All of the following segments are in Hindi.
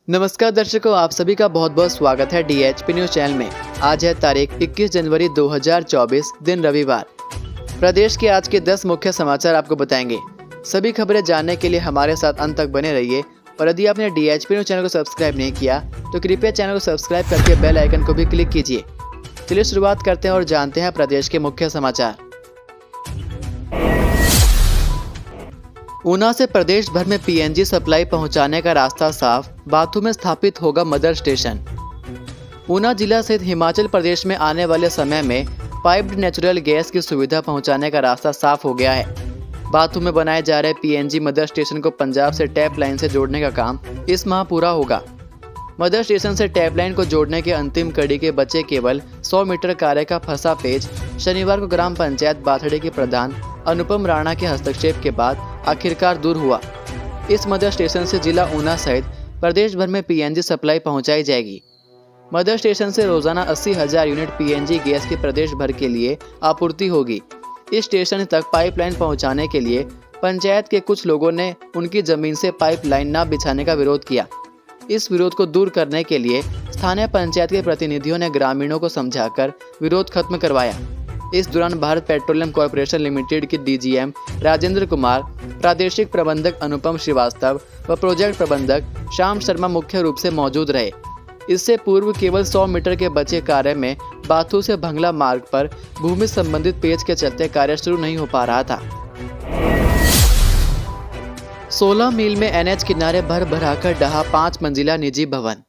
नमस्कार दर्शकों, आप सभी का बहुत बहुत स्वागत है DHP न्यूज चैनल में। आज है तारीख 21 जनवरी 2024, दिन रविवार। प्रदेश के आज के 10 मुख्य समाचार आपको बताएंगे। सभी खबरें जानने के लिए हमारे साथ अंत तक बने रहिए और यदि आपने DHP न्यूज चैनल को सब्सक्राइब नहीं किया तो कृपया चैनल को सब्सक्राइब करके बेल आइकन को भी क्लिक कीजिए। चलिए शुरुआत करते हैं और जानते हैं प्रदेश के मुख्य समाचार। ऊना से प्रदेश भर में PNG सप्लाई पहुंचाने का रास्ता साफ, बाथू में स्थापित होगा मदर स्टेशन। ऊना जिला सहित हिमाचल प्रदेश में आने वाले समय में पाइप्ड नेचुरल गैस की सुविधा पहुंचाने का रास्ता साफ हो गया है। बाथू में बनाए जा रहे PNG मदर स्टेशन को पंजाब से टैप लाइन से जोड़ने का काम इस माह पूरा होगा। मदर स्टेशन से टैप लाइन को जोड़ने के अंतिम कड़ी के बचे केवल 100 मीटर कार्य का फंसा पेज शनिवार को ग्राम पंचायत बाथड़े के प्रधान अनुपम राणा के हस्तक्षेप के बाद आखिरकार दूर हुआ। इस मदर स्टेशन से जिला ऊना सहित प्रदेश भर में PNG सप्लाई पहुंचाई जाएगी। मदर स्टेशन से रोजाना 80,000 यूनिट PNG गैस की प्रदेश भर के लिए आपूर्ति होगी। इस स्टेशन तक पाइपलाइन पहुंचाने के लिए पंचायत के कुछ लोगों ने उनकी जमीन से पाइपलाइन न बिछाने का विरोध किया। इस विरोध को दूर करने के लिए स्थानीय पंचायत के प्रतिनिधियों ने ग्रामीणों को समझाकर विरोध खत्म करवाया। इस दौरान भारत पेट्रोलियम कॉर्पोरेशन लिमिटेड के DGM राजेंद्र कुमार, प्रादेशिक प्रबंधक अनुपम श्रीवास्तव व प्रोजेक्ट प्रबंधक श्याम शर्मा मुख्य रूप से मौजूद रहे। इससे पूर्व केवल 100 मीटर के बचे कार्य में बाथू से भंगला मार्ग पर भूमि संबंधित पेज के चलते कार्य शुरू नहीं हो पा रहा था। 16 मील में NH किनारे भर भराकर ढहा 5 मंजिला निजी भवन।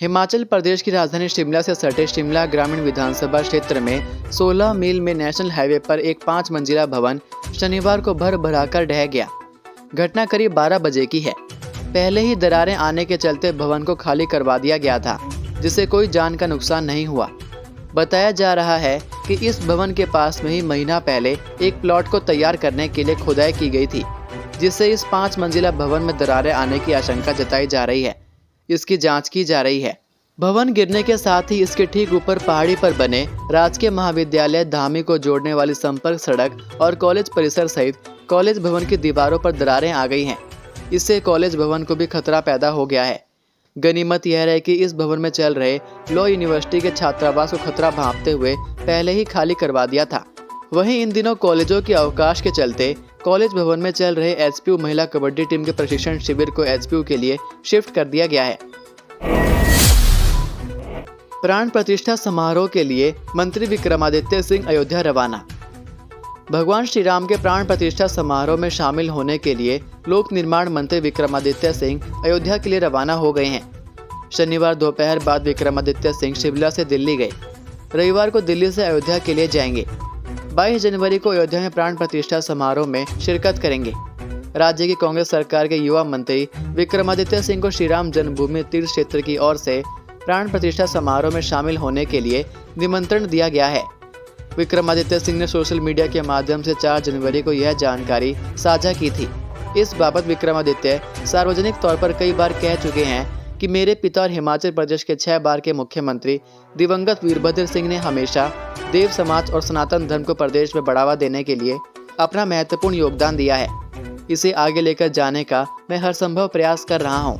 हिमाचल प्रदेश की राजधानी शिमला से सटे शिमला ग्रामीण विधानसभा क्षेत्र में 16 मील में नेशनल हाईवे पर एक 5 मंजिला भवन शनिवार को भर भराकर ढह गया। घटना करीब 12 बजे की है। पहले ही दरारें आने के चलते भवन को खाली करवा दिया गया था, जिससे कोई जान का नुकसान नहीं हुआ। बताया जा रहा है कि इस भवन के पास में ही महीना पहले एक प्लॉट को तैयार करने के लिए खुदाई की गई थी, जिससे इस 5 मंजिला भवन में दरारें आने की आशंका जताई जा रही है। इसकी जांच की जा रही है। भवन गिरने के साथ ही इसके ठीक ऊपर पहाड़ी पर बने राजकीय महाविद्यालय धामी को जोड़ने वाली संपर्क सड़क और कॉलेज परिसर सहित कॉलेज भवन की दीवारों पर दरारें आ गई हैं। इससे कॉलेज भवन को भी खतरा पैदा हो गया है। गनीमत यह है कि इस भवन में चल रहे लॉ यूनिवर्सिटी के छात्रावास को खतरा भांपते हुए पहले ही खाली करवा दिया था। वहीं इन दिनों कॉलेजों के अवकाश के चलते कॉलेज भवन में चल रहे HPU महिला कबड्डी टीम के प्रशिक्षण शिविर को HPU के लिए शिफ्ट कर दिया गया है। प्राण प्रतिष्ठा समारोह के लिए मंत्री विक्रमादित्य सिंह अयोध्या रवाना। भगवान श्री राम के प्राण प्रतिष्ठा समारोह में शामिल होने के लिए लोक निर्माण मंत्री विक्रमादित्य सिंह अयोध्या के लिए रवाना हो गए हैं। शनिवार दोपहर बाद विक्रमादित्य सिंह शिमला से दिल्ली गए। रविवार को दिल्ली से अयोध्या के लिए जाएंगे। 22 जनवरी को अयोध्या में प्राण प्रतिष्ठा समारोह में शिरकत करेंगे। राज्य की कांग्रेस सरकार के युवा मंत्री विक्रमादित्य सिंह को श्री राम जन्मभूमि तीर्थ क्षेत्र की ओर से प्राण प्रतिष्ठा समारोह में शामिल होने के लिए निमंत्रण दिया गया है। विक्रमादित्य सिंह ने सोशल मीडिया के माध्यम से 4 जनवरी को यह जानकारी साझा की थी। इस बाबत विक्रमादित्य सार्वजनिक तौर पर कई बार कह चुके हैं कि मेरे पिता और हिमाचल प्रदेश के 6 बार के मुख्यमंत्री दिवंगत वीरभद्र सिंह ने हमेशा देव समाज और सनातन धर्म को प्रदेश में बढ़ावा देने के लिए अपना महत्वपूर्ण योगदान दिया है। इसे आगे लेकर जाने का मैं हर संभव प्रयास कर रहा हूं।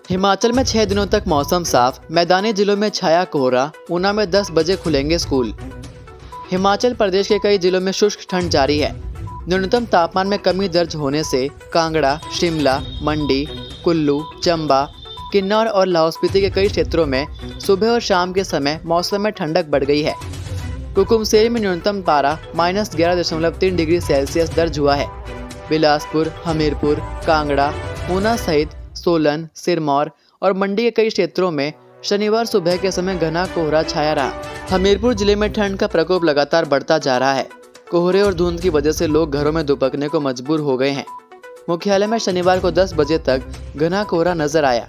हिमाचल में 6 दिनों तक मौसम साफ, मैदानी जिलों में छाया कोहरा। ऊना में 10 बजे खुलेंगे स्कूल। हिमाचल प्रदेश के कई जिलों में शुष्क ठंड जारी है। न्यूनतम तापमान में कमी दर्ज होने से कांगड़ा, शिमला, मंडी, कुल्लू, चंबा, किन्नौर और लाहौल स्पीति के कई क्षेत्रों में सुबह और शाम के समय मौसम में ठंडक बढ़ गई है। कुकुमसेरी में न्यूनतम पारा -11.3 डिग्री सेल्सियस दर्ज हुआ है। बिलासपुर, हमीरपुर, कांगड़ा, ऊना सहित सोलन, सिरमौर और मंडी के कई क्षेत्रों में शनिवार सुबह के समय घना कोहरा छाया रहा। हमीरपुर जिले में ठंड का प्रकोप लगातार बढ़ता जा रहा है। कोहरे और धुंध की वजह से लोग घरों में दुबकने को मजबूर हो गए हैं। मुख्यालय में शनिवार को 10 बजे तक घना कोहरा नजर आया।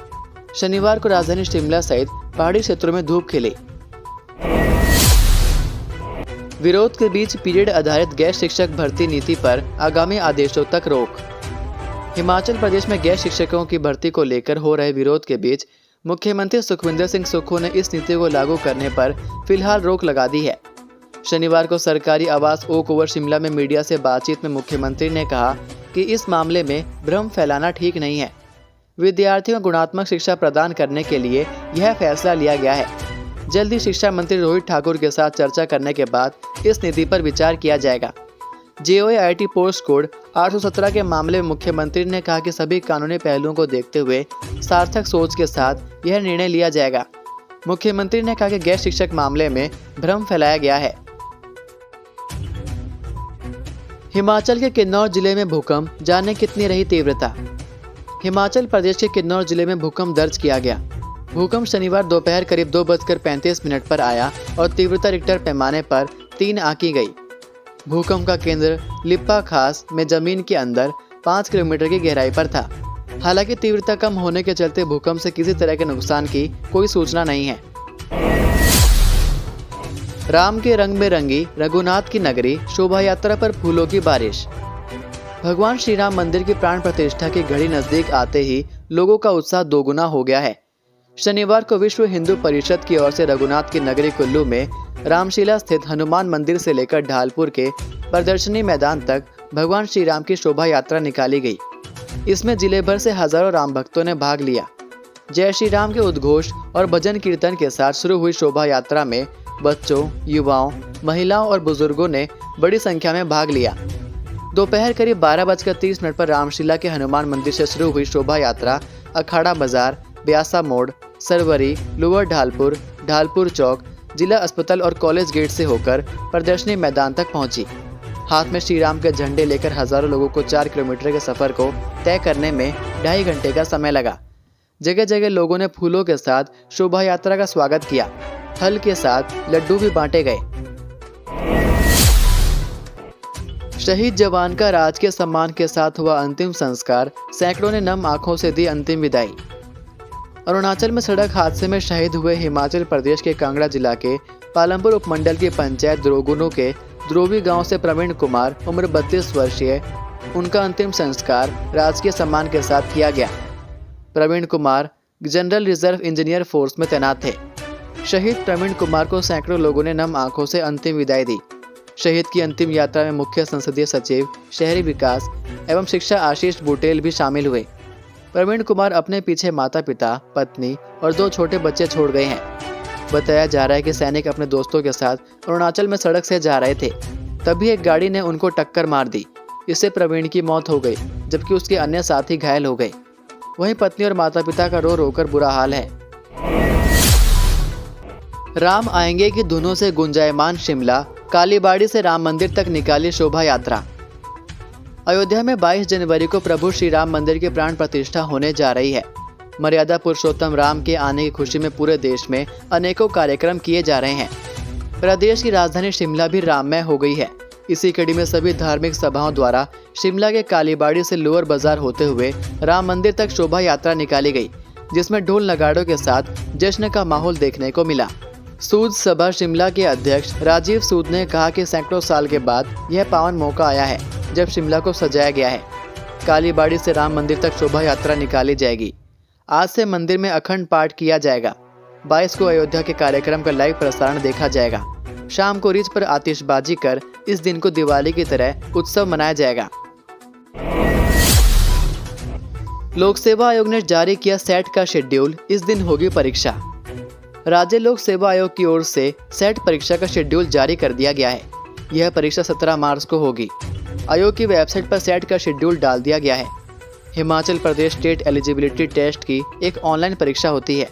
शनिवार को राजधानी शिमला सहित पहाड़ी क्षेत्रों में धूप खिली। विरोध के बीच पीरियड आधारित गैर शिक्षक भर्ती नीति पर आगामी आदेशों तक रोक। हिमाचल प्रदेश में गैर शिक्षकों की भर्ती को लेकर हो रहे विरोध के बीच मुख्यमंत्री सुखविंदर सिंह सुक्खू ने इस नीति को लागू करने पर फिलहाल रोक लगा दी है। शनिवार को सरकारी आवास ओक ओवर शिमला में मीडिया से बातचीत में मुख्यमंत्री ने कहा कि इस मामले में भ्रम फैलाना ठीक नहीं है। विद्यार्थियों को गुणात्मक शिक्षा प्रदान करने के लिए यह फैसला लिया गया है। जल्द ही शिक्षा मंत्री रोहित ठाकुर के साथ चर्चा करने के बाद इस नीति पर विचार किया जाएगा। JOIT पोस्ट कोड 817 के मामले में मुख्यमंत्री ने कहा कि सभी कानूनी पहलुओं को देखते हुए सार्थक सोच के साथ यह निर्णय लिया जाएगा। मुख्यमंत्री ने कहा कि गैर शिक्षक मामले में भ्रम फैलाया गया है। हिमाचल के किन्नौर जिले में भूकंप, जाने कितनी रही तीव्रता। हिमाचल प्रदेश के किन्नौर जिले में भूकंप दर्ज किया गया। भूकंप शनिवार दोपहर करीब 2:35 पर आया और तीव्रता रिक्टर पैमाने पर 3 आंकी गई। भूकंप का केंद्र लिप्पा खास में जमीन के अंदर 5 किलोमीटर की गहराई पर था। हालांकि तीव्रता कम होने के चलते भूकंप से किसी तरह के नुकसान की कोई सूचना नहीं है। राम के रंग में रंगी रघुनाथ की नगरी, शोभा यात्रा पर फूलों की बारिश। भगवान श्री राम मंदिर की प्राण प्रतिष्ठा की घड़ी नजदीक आते ही लोगों का उत्साह दोगुना हो गया है। शनिवार को विश्व हिंदू परिषद की ओर से रघुनाथ की नगरी कुल्लू में रामशिला स्थित हनुमान मंदिर से लेकर ढालपुर के प्रदर्शनी मैदान तक भगवान श्री राम की शोभा यात्रा निकाली गई। इसमें जिले भर से हजारों राम भक्तों ने भाग लिया। जय श्री राम के उद्घोष और भजन कीर्तन के साथ शुरू हुई शोभा यात्रा में बच्चों, युवाओं, महिलाओं और बुजुर्गों ने बड़ी संख्या में भाग लिया। दोपहर करीब 12:30 पर रामशिला के हनुमान मंदिर से शुरू हुई शोभा यात्रा अखाड़ा बाजार, ब्यासा मोड़, सरवरी, लोअर ढालपुर, ढालपुर चौक, जिला अस्पताल और कॉलेज गेट से होकर प्रदर्शनी मैदान तक पहुंची। हाथ में श्री राम के झंडे लेकर हजारों लोगों को 4 किलोमीटर के सफर को तय करने में 2.5 घंटे का समय लगा। जगह जगह लोगों ने फूलों के साथ शोभा यात्रा का स्वागत किया। फल के साथ लड्डू भी बांटे गए। शहीद जवान का राजकीय सम्मान के साथ हुआ अंतिम संस्कार, सैकड़ों ने नम आंखों से दी अंतिम विदाई। अरुणाचल में सड़क हादसे में शहीद हुए हिमाचल प्रदेश के कांगड़ा जिला के पालमपुर उपमंडल की पंचायत द्रोगुनु के द्रोवी गांव से प्रवीण कुमार, उम्र 32 वर्षीय, उनका अंतिम संस्कार राजकीय सम्मान के साथ किया गया। Praveen Kumar general reserve engineer force में तैनात थे। शहीद प्रवीण कुमार को सैकड़ों लोगों ने नम आंखों से अंतिम विदाई दी। शहीद की अंतिम यात्रा में मुख्य संसदीय सचिव, शहरी विकास एवं शिक्षा आशीष बुटेल भी शामिल हुए। प्रवीण कुमार अपने पीछे माता पिता, पत्नी और 2 छोटे बच्चे छोड़ गए हैं। बताया जा रहा है कि सैनिक अपने दोस्तों के साथ अरुणाचल में सड़क से जा रहे थे, तभी एक गाड़ी ने उनको टक्कर मार दी। इससे प्रवीण की मौत हो गई, जबकि उसके अन्य साथी घायल हो गए। वहीं पत्नी और माता पिता का रो रोकर बुरा हाल है। राम आएंगे की धुनों से गुंजायमान शिमला, कालीबाड़ी से राम मंदिर तक निकाली शोभा यात्रा। अयोध्या में 22 जनवरी को प्रभु श्री राम मंदिर की प्राण प्रतिष्ठा होने जा रही है। मर्यादा पुरुषोत्तम राम के आने की खुशी में पूरे देश में अनेकों कार्यक्रम किए जा रहे हैं। प्रदेश की राजधानी शिमला भी राममय हो गई है। इसी कड़ी में सभी धार्मिक सभाओं द्वारा शिमला के कालीबाड़ी से लोअर बाजार होते हुए राम मंदिर तक शोभा यात्रा निकाली गई, जिसमें ढोल नगाड़ों के साथ जश्न का माहौल देखने को मिला। सूद सभा शिमला के अध्यक्ष राजीव सूद ने कहा कि सैकड़ों साल के बाद यह पावन मौका आया है जब शिमला को सजाया गया है। कालीबाड़ी से राम मंदिर तक शोभा यात्रा निकाली जाएगी। आज से मंदिर में अखंड पाठ किया जाएगा। 22 को अयोध्या के कार्यक्रम का लाइव प्रसारण देखा जाएगा। शाम को रिज पर आतिशबाजी कर इस दिन को दिवाली की तरह उत्सव मनाया जाएगा। लोक सेवा आयोग ने जारी किया सेट का शेड्यूल, इस दिन होगी परीक्षा। राज्य लोक सेवा आयोग की ओर से सेट परीक्षा का शेड्यूल जारी कर दिया गया है। यह परीक्षा 17 मार्च को होगी। आयोग की वेबसाइट पर सेट का शेड्यूल डाल दिया गया है। Himachal Pradesh state eligibility test की एक ऑनलाइन परीक्षा होती है।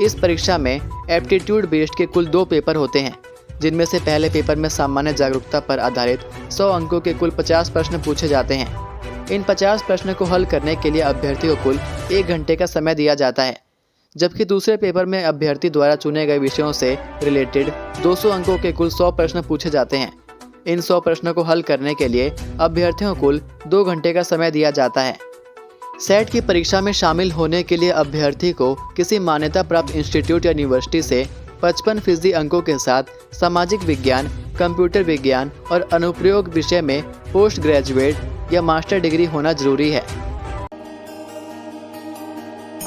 इस परीक्षा में एप्टीट्यूड बेस्ड के कुल 2 पेपर होते हैं, जिनमें से पहले पेपर में सामान्य जागरूकता पर आधारित 100 अंकों के कुल 50 प्रश्न पूछे जाते हैं। इन 50 प्रश्न को हल करने के लिए अभ्यर्थी को कुल 1 घंटे का समय दिया जाता है, जबकि दूसरे पेपर में अभ्यर्थी द्वारा चुने गए विषयों से रिलेटेड 200 अंकों के कुल 100 प्रश्न पूछे जाते हैं। इन 100 प्रश्नों को हल करने के लिए अभ्यर्थियों को कुल 2 घंटे का समय दिया जाता है। सेट की परीक्षा में शामिल होने के लिए अभ्यर्थी को किसी मान्यता प्राप्त इंस्टीट्यूट या यूनिवर्सिटी से 55% अंकों के साथ सामाजिक विज्ञान, कंप्यूटर विज्ञान और अनुप्रयोग विषय में पोस्ट ग्रेजुएट या मास्टर डिग्री होना जरूरी है।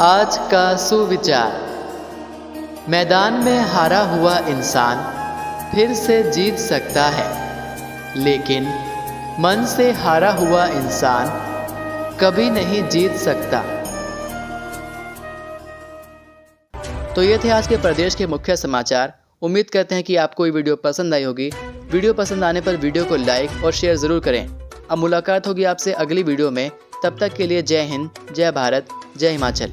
आज का सुविचार। मैदान में हारा हुआ इंसान फिर से जीत सकता है, लेकिन मन से हारा हुआ इंसान कभी नहीं जीत सकता। तो ये थे आज के प्रदेश के मुख्य समाचार। उम्मीद करते हैं कि आपको ये वीडियो पसंद आई होगी। वीडियो पसंद आने पर वीडियो को लाइक और शेयर ज़रूर करें। अब मुलाकात होगी आपसे अगली वीडियो में। तब तक के लिए जय हिंद, जय भारत, जय हिमाचल।